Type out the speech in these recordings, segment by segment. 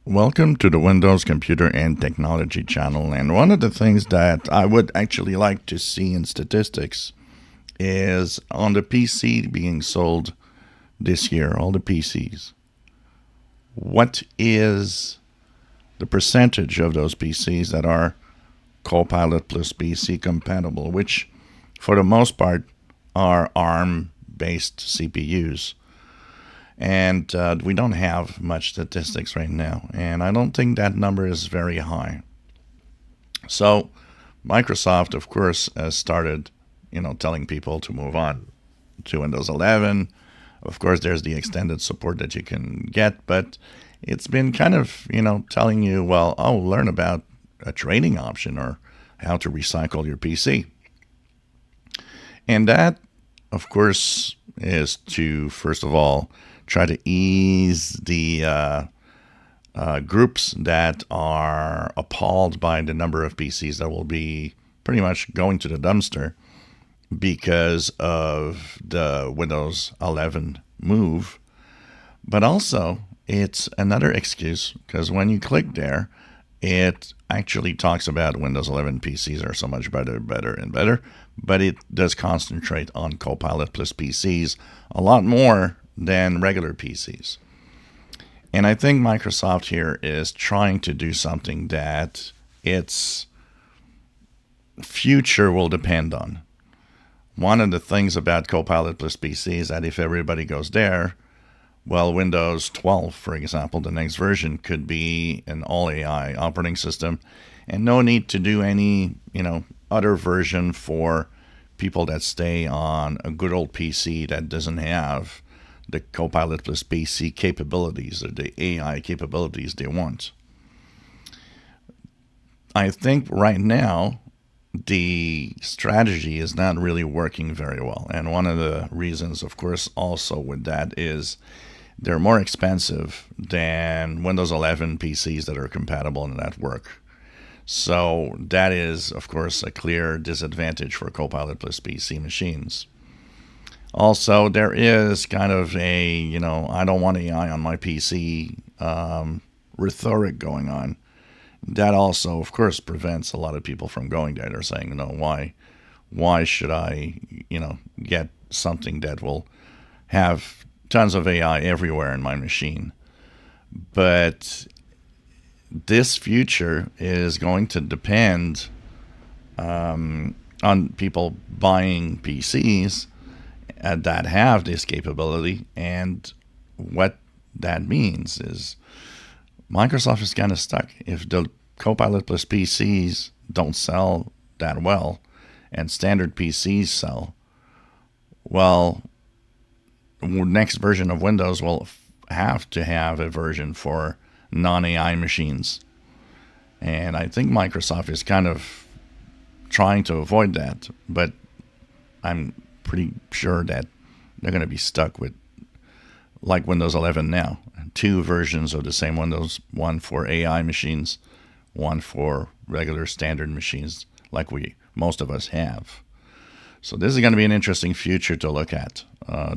Welcome to the Windows Computer and Technology channel. And one of the things that I would actually like to see in statistics is on the PC being sold this year, all the PCs. What is the percentage of those PCs that are Copilot PC Compatible, which for the most part are ARM-based CPUs? And we don't have much statistics right now, and I don't think that number is very high. So Microsoft, of course, has started, telling people to move on to Windows 11. Of course, there's the extended support that you can get, but it's been kind of, telling you, learn about a trading option or how to recycle your PC. And that, of course, is to, first of all, try to ease the groups that are appalled by the number of PCs that will be pretty much going to the dumpster because of the Windows 11 move. But also, it's another excuse because when you click there, it actually talks about Windows 11 PCs are so much better, but it does concentrate on Copilot plus PCs a lot more than regular PCs. And I think Microsoft here is trying to do something that its future will depend on. One of the things about Copilot plus PC is that if everybody goes there, Windows 12, for example, the next version could be an all AI operating system and no need to do any, other version for people that stay on a good old PC that doesn't have the Copilot plus PC capabilities or the AI capabilities they want. I think right now the strategy is not really working very well. And one of the reasons, of course, also with that is they're more expensive than Windows 11 PCs that are compatible and that work. So that is, of course, a clear disadvantage for Copilot plus PC machines. Also, there is kind of a, I don't want AI on my PC rhetoric going on. That also, of course, prevents a lot of people from going there. They're saying, why should I, get something that will have tons of AI everywhere in my machine? But this future is going to depend on people buying PCs that have this capability, and what that means is Microsoft is kind of stuck. If the Copilot plus PCs don't sell that well and standard PCs sell, next version of Windows will have to have a version for non-AI machines. And I think Microsoft is kind of trying to avoid that, but I'm pretty sure that they're going to be stuck with, like Windows 11 now, two versions of the same Windows, one for AI machines, one for regular standard machines like most of us have. So this is going to be an interesting future to look at,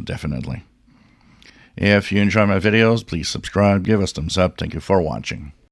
definitely. If you enjoy my videos, please subscribe, give us thumbs up. Thank you for watching.